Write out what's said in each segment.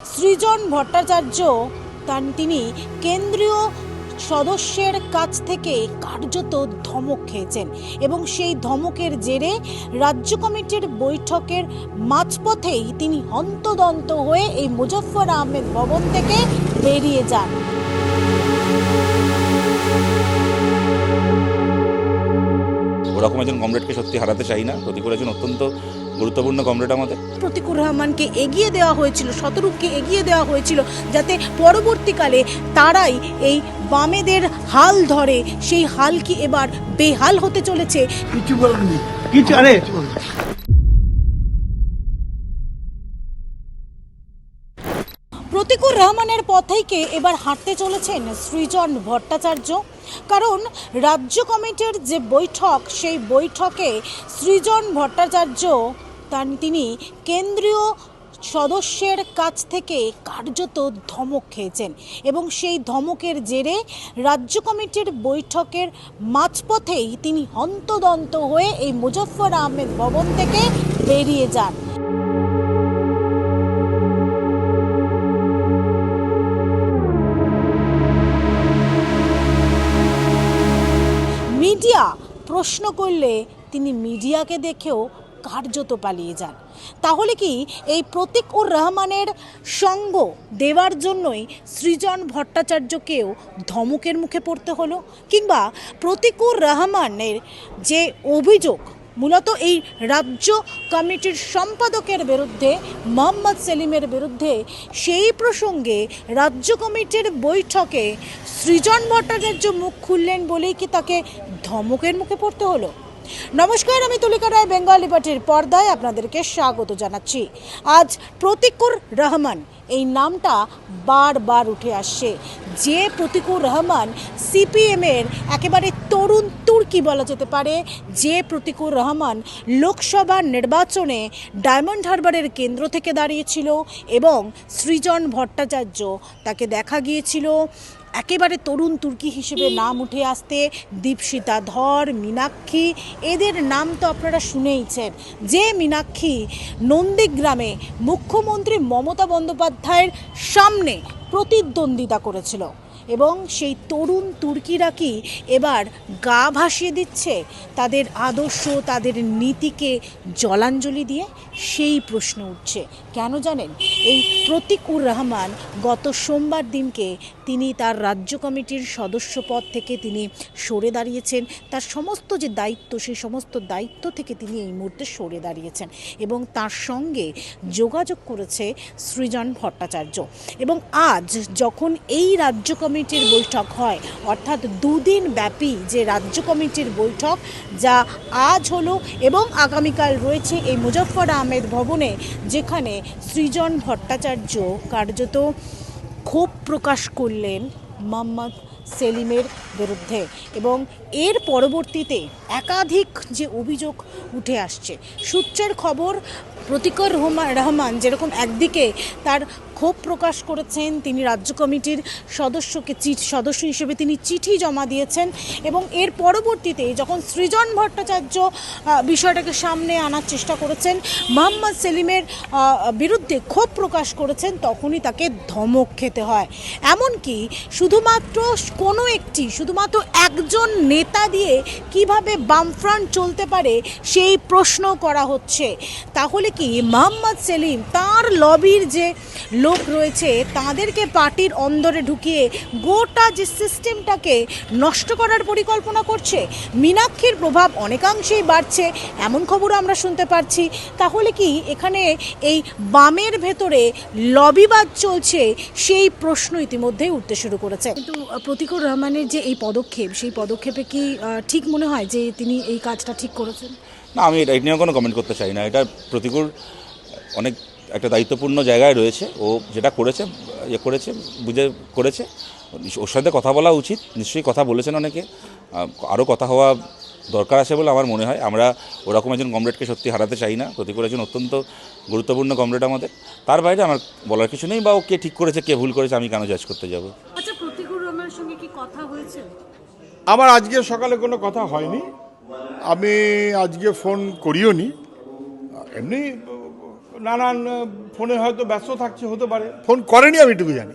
সৃজন ভট্টাচার্য তিনি কেন্দ্রীয় সদস্যের কাছ থেকে কার্যত ধমক খেয়েছেন এবং সেই ধমকের জেরে রাজ্য কমিটির বৈঠকের মাঝপথেই তিনি হন্তদন্ত হয়ে এই মুজফফর আহমেদ ভবন থেকে বেরিয়ে যান। ওরকম একজন কমরেডকে সত্যি হারাতে চাই না। প্রতিকূল একজন অত্যন্ত গুরুত্বপূর্ণ কমরেড আমাদের। প্রতিকুর রহমানকে এগিয়ে দেওয়া হয়েছিল, শতরূপকে এগিয়ে দেওয়া হয়েছিল যাতে পরবর্তীকালে তারাই এই বামেদের হাল ধরে। সেই হাল কি এবার বেহাল হতে চলেছে? কিছু বলেননি, কিছু আরে প্রতিকুর রহমানের পথেইকে এবার হাঁটতে চলেছেন সৃজন ভট্টাচার্য। কারণ রাজ্য কমিটির যে বৈঠক, সেই বৈঠকে সৃজন ভট্টাচার্য তিনি কেন্দ্রীয় সদস্যের কাছ থেকে কার্যত ধমক খেয়েছেন এবং সেই ধমকের জেরে রাজ্য কমিটির বৈঠকের মাঝপথেই তিনি হন্তদন্ত হয়ে এই মুজফফর আহমেদ ভবন থেকে বেরিয়ে যান। মিডিয়া প্রশ্ন করলে তিনি মিডিয়াকে দেখেও কার্যত পালিয়ে যান। তাহলে কি এই প্রতিকুর রহমানের সঙ্গ দেওয়ার জন্যই সৃজন ভট্টাচার্যকেও ধমকের মুখে পড়তে হলো? কিংবা প্রতিকুর রহমানের যে অভিযোগ মূলত এই রাজ্য কমিটির সম্পাদকের বিরুদ্ধে, মোহাম্মদ সেলিমের বিরুদ্ধে, সেই প্রসঙ্গে রাজ্য কমিটির বৈঠকে সৃজন ভট্টাচার্য মুখ খুললেন বলেই কি তাকে ধমকের মুখে পড়তে হলো? নমস্কার, আমি তুলিকা রায়, বেঙ্গল লিবার্টির পর্দায় আপনাদেরকে স্বাগত জানাচ্ছি। আজ প্রতিকুর রহমান এই নামটা বারবার উঠে আসছে। যে প্রতিকুর রহমান সিপিএমের একেবারে তরুণ তুর্কি বলা যেতে পারে, যে প্রতিকুর রহমান লোকসভা নির্বাচনে ডায়মন্ড হারবারের কেন্দ্র থেকে দাঁড়িয়েছিল এবং সৃজন ভট্টাচার্য তাকে দেখা গিয়েছিল একেবারে তরুণ তুর্কি হিসেবে নাম উঠে আসতে। দীপশিতা ধর, মীনাক্ষী, এদের নাম তো আপনারা শুনেইছেন। যে মীনাক্ষী নন্দীগ্রামে মুখ্যমন্ত্রী মমতা বন্দ্যোপাধ্যায়ের সামনে প্রতিদ্বন্দ্বিতা করেছিল এবং সেই তরুণ তুর্কিরা কি এবার গা ভাসিয়ে দিচ্ছে তাদের আদর্শ, তাদের নীতিকে জলাঞ্জলি দিয়ে? সেই প্রশ্ন উঠছে। কেন জানেন? এই প্রতিকুর রহমান গত সোমবার দিনকে তিনি তার রাজ্য কমিটির সদস্য পদ থেকে তিনি সরে দাঁড়িয়েছেন। তার সমস্ত যে দায়িত্ব, সেই সমস্ত দায়িত্ব থেকে তিনি এই মুহূর্তে সরে দাঁড়িয়েছেন এবং তার সঙ্গে যোগাযোগ করেছে সৃজন ভট্টাচার্য। এবং আজ যখন এই রাজ্য কমিটির বৈঠক হয়, অর্থাৎ দুদিন ব্যাপী যে রাজ্য কমিটির বৈঠক, যা আজ হলো এবং আগামীকাল রয়েছে এই মুজফফর আহমেদ ভবনে, যেখানে সৃজন ভট্টাচার্য কার্যত ক্ষোভ প্রকাশ করলেন মোহাম্মদ সেলিমের বিরুদ্ধে এবং এর পরবর্তীতে একাধিক যে অভিযোগ উঠে আসছে। সূত্রের খবর, প্রতিকুর রহমান যেরকম একদিকে তার ক্ষোভ প্রকাশ করেছেন, তিনি রাজ্য কমিটির সদস্য হিসেবে তিনি চিঠি জমা দিয়েছেন এবং এর পরবর্তীতে যখন সৃজন ভট্টাচার্য বিষয়টাকে সামনে আনার চেষ্টা করেছেন, মোহাম্মদ সেলিমের বিরুদ্ধে ক্ষোভ প্রকাশ করেছেন, তখনই তাকে ধমক খেতে হয়। এমনকি শুধুমাত্র একজন নেতা দিয়ে কিভাবে বামফ্রন্ট চলতে পারে সেই প্রশ্ন করা হচ্ছে। তাহলে কি মোহাম্মদ সেলিম তার লবির যে লোক রয়েছে তাদেরকে পার্টির অন্দরে ঢুকিয়ে গোটা যে সিস্টেমটাকে নষ্ট করার পরিকল্পনা করছে? মীনাক্ষীর প্রভাব অনেকাংশেই বাড়ছে, এমন খবর আমরা শুনতে পাচ্ছি। তাহলে কি এখানে এই বামের ভেতরে লবিবাদ চলছে? সেই প্রশ্ন ইতিমধ্যেই উঠতে শুরু করেছে। কিন্তু প্রতিকুর রহমানের যে এই পদক্ষেপ, সেই পদক্ষেপে কি ঠিক মনে হয় যে তিনি এই কাজটা ঠিক করেছেন? না, আমি এটা নিয়ে কোনো কমেন্ট করতে চাই না। এটা প্রতিকূল অনেক একটা দায়িত্বপূর্ণ জায়গায় রয়েছে। ও যেটা করেছে বুঝে করেছে। ওর সাথে কথা বলা উচিত, নিশ্চয়ই কথা বলেছেন অনেকে, আরও কথা হওয়া দরকার আছে বলে আমার মনে হয়। আমরা ওরকম একজন কমরেডকে সত্যি হারাতে চাই না। প্রতিকূল একজন অত্যন্ত গুরুত্বপূর্ণ কমরেড আমাদের। তার বাইরে আমার বলার কিছু নেই, বা ও কে ঠিক করেছে কে ভুল করেছে আমি কেন জাজ করতে যাব। আচ্ছা, প্রতিকুর রহমানের সঙ্গে কি কথা হয়েছে? আমার আজকে সকালে কোনো কথা হয়নি, আমি আজকে ফোন করিও নি। এমনি নানান ফোনে হয়তো ব্যস্ত থাকছে, হতে পারে, ফোন করেনি আমি এটুকু জানি।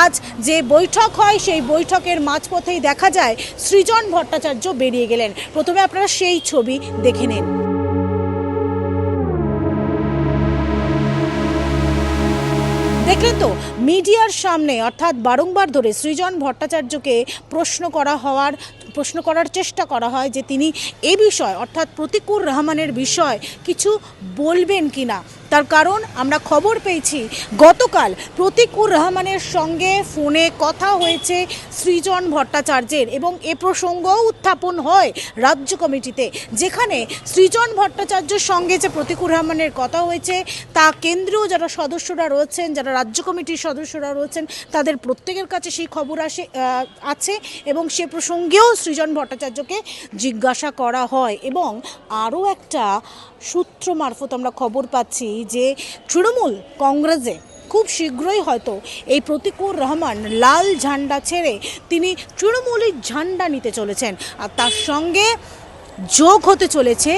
আজ যে বৈঠক হয় সেই বৈঠকের মাঝপথেই দেখা যায় সৃজন ভট্টাচার্য বেরিয়ে গেলেন। প্রথমে আপনারা সেই ছবি দেখে নিন। দেখলেন তো, মিডিয়ার সামনে অর্থাৎ বারংবার ধরে সৃজন ভট্টাচার্যকে প্রশ্ন করার চেষ্টা করা হয় যে তিনি এ বিষয় অর্থাৎ প্রতিকুর রহমানের বিষয় কিছু বলবেন কিনা। তার কারণ আমরা খবর পেয়েছি গতকাল প্রতিকুর রহমানের সঙ্গে ফোনে কথা হয়েছে সৃজন ভট্টাচার্যের এবং এ প্রসঙ্গও উত্থাপন হয় রাজ্য কমিটিতে, যেখানে সৃজন ভট্টাচার্যের সঙ্গে যে প্রতিকুর রহমানের কথা হয়েছে তা কেন্দ্রীয় যারা সদস্যরা রয়েছেন, যারা রাজ্য কমিটির সদস্যরা রয়েছেন, তাদের প্রত্যেকের কাছে সেই খবর আছে এবং সে প্রসঙ্গেও সৃজন ভট্টাচার্যকে জিজ্ঞাসা করা হয়। এবং আরও একটা সূত্র মারফত আমরা খবর পাচ্ছি যে তৃণমূল কংগ্রেসে খুব শীঘ্রই হয়তো এই প্রতিকুর রহমান লাল ঝান্ডা ছেড়ে তিনি তৃণমূলের ঝান্ডা নিতে চলেছেন, আর তার সঙ্গে যোগ হতে চলেছে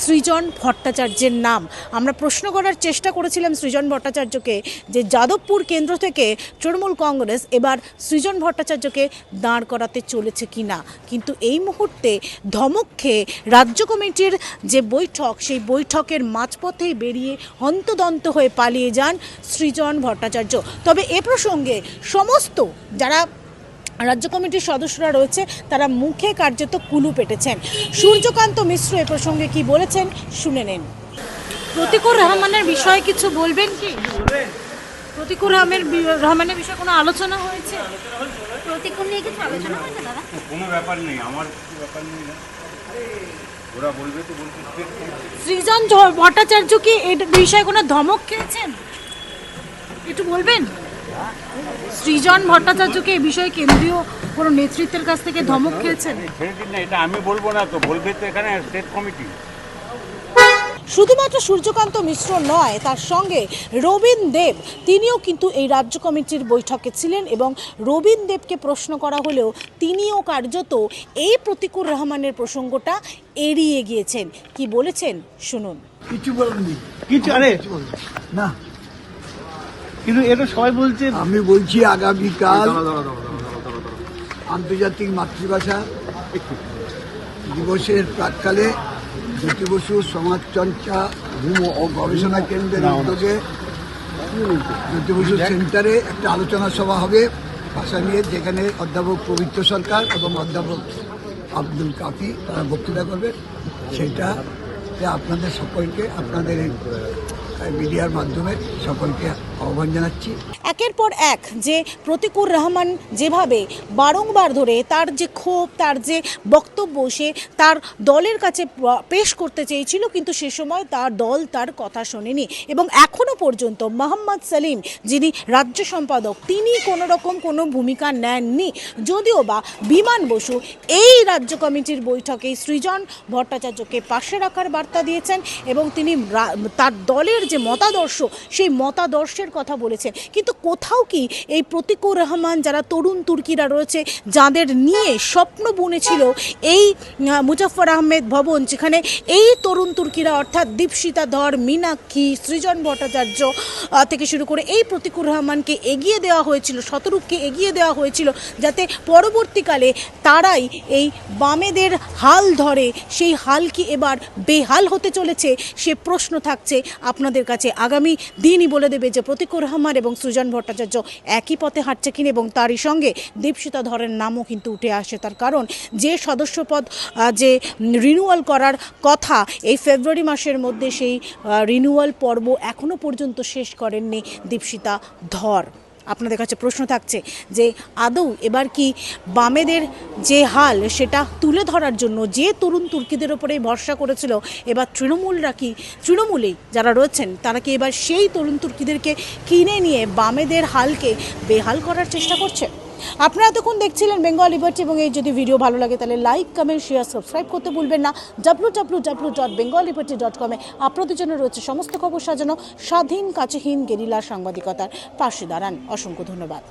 সৃজন ভট্টাচার্যের নাম। আমরা প্রশ্ন করার চেষ্টা করেছিলাম সৃজন ভট্টাচার্যকে যে যাদবপুর কেন্দ্র থেকে তৃণমূল কংগ্রেস এবার সৃজন ভট্টাচার্যকে দাঁড় করাতে চলেছে কিনা, কিন্তু এই মুহূর্তে ধমক খেয়ে রাজ্য কমিটির যে বৈঠক সেই বৈঠকের মাঝপথেই বেরিয়ে হন্তদন্ত হয়ে পালিয়ে যান সৃজন ভট্টাচার্য। তবে এ প্রসঙ্গে সমস্ত যারা রাজ্য কমিটির সদস্যরা রয়েছে তারা মুখে কার্যত কুলু পেটেছেন। সূর্যকান্ত মিশ্র এ প্রসঙ্গে কি বলেছেন শুনে নেন। প্রতিকুর রহমানের বিষয়ে কিছু বলবেন কি? প্রতিকুর রহমানের বিষয়ে কোনো আলোচনা হয়েছে? প্রতিকুল নিয়ে কিছু আলোচনা হয়েছে দাদা? কোনো ব্যাপার নেই, আমার কিছু ব্যাপার নেই না, ওরা বলবে তো বলবে। সৃজন ভট্টাচার্য কি এই বিষয়ে কোনো ধমক খেয়েছেন, একটু বলবেন? সৃজন ভট্টাচার্যকে এই বিষয়ে কেন্দ্রীয় কোনো নেতৃত্বের কাছ থেকে ধমক খেয়েছেন? ছেড়ে দিন না, এটা আমি বলবো না, তো বলবে তো এখানে স্টেট কমিটি। শুধুমাত্র সূর্যকান্ত মিশ্র নয়, তার সঙ্গে রবীন দেব, তিনিও কিন্তু এই রাজ্য কমিটির বৈঠকে ছিলেন এবং রবীন দেবকে প্রশ্ন করা হলেও তিনিও কার্যত এই প্রতিকুর রহমানের প্রসঙ্গটা এড়িয়ে গিয়েছেন। কি বলেছেন শুনুন। কিছু বলেননি, কিছু আরে না, কিন্তু এটা সবাই বলছে। আমি বলছি আগামীকাল আন্তর্জাতিক মাতৃভাষা দিবসের প্রাক্কালে জ্যোতি বসু সমাজচর্চা ও গবেষণা কেন্দ্রের উদ্যোগে জ্যোতি বসু সেন্টারে একটা আলোচনা সভা হবে ভাষা নিয়ে, যেখানে অধ্যাপক পবিত্র সরকার এবং অধ্যাপক আব্দুল কাফি তারা বক্তৃতা করবে। সেটা আপনাদের সকলকে, আপনাদের মিডিয়ার মাধ্যমে সকলকে আহ্বান জানাচ্ছি। একের পর এক যে প্রতিকুর রহমান যেভাবে বারংবার ধরে তার যে ক্ষোভ, তার যে বক্তব্য সে তার দলের কাছে পেশ করতে চেয়েছিল, কিন্তু সে সময় তার দল তার কথা শোনেনি এবং এখনও পর্যন্ত মোহাম্মদ সেলিম যিনি রাজ্য সম্পাদক তিনি কোনো রকম কোনো ভূমিকা নেননি। যদিও বা বিমান বসু এই রাজ্য কমিটির বৈঠকে সৃজন ভট্টাচার্যকে পাশে রাখার বার্তা দিয়েছেন এবং তিনি তার দলের যে মতাদর্শ সেই মতাদর্শের কথা বলেছেন, কিন্তু কোথাও কি এই প্রতিকুর রহমান যারা তরুণ তুর্কিরা রয়েছে যাদের নিয়ে স্বপ্ন বুনেছিল এই মুজাফফর আহমেদ ভবন, যেখানে এই তরুণ তুর্কিরা অর্থাৎ দীপশিতা ধর, মীনাক্ষী, সৃজন ভট্টাচার্য থেকে শুরু করে এই প্রতিকুর রহমানকে এগিয়ে দেওয়া হয়েছিল, শতরূপকে এগিয়ে দেওয়া হয়েছিল যাতে পরবর্তীকালে তারাই এই বামেদের হাল ধরে, সেই হাল কি এবার বেহাল হতে চলেছে সে প্রশ্ন থাকছে আপনাদের কাছে। আগামী দিনই বলে দেবে যে প্রতিকুর রহমান এবং সৃজন ভট্টাচার্য একই পথে হাঁটছে কিনা, এবং তারই সঙ্গে দীপশিতা ধরের নামও কিন্তু উঠে আসে। তার কারণ যে সদস্যপদ যে রিনিউয়াল করার কথা এই ফেব্রুয়ারি মাসের মধ্যে, সেই রিনিউয়াল পর্ব এখনও পর্যন্ত শেষ করেননি দীপশিতা ধর। আপনাদের কাছে প্রশ্ন থাকছে যে আদৌ এবার কি বামেদের যে হাল সেটা তুলে ধরার জন্য যে তরুণ তুর্কিদের ওপরেই ভরসা করেছিল, এবার তৃণমূলেই যারা রয়েছেন তারা কি এবার সেই তরুণ তুর্কিদেরকে কিনে নিয়ে বামেদের হালকে বেহাল করার চেষ্টা করছে? আপনারা তখন দেখছিলেন বেঙ্গল লিবার্টি এবং এই যদি ভিডিও ভালো লাগে তাহলে লাইক, কমেন্ট, শেয়ার, সাবস্ক্রাইব করতে ভুলবেন না। www.bengalliberty.com আপনাদের জন্য রয়েছে সমস্ত খবর সাজানো, স্বাধীন কাছেহীন গেরিলা সাংবাদিকতার পাশে দাঁড়ান। অসংখ্য ধন্যবাদ।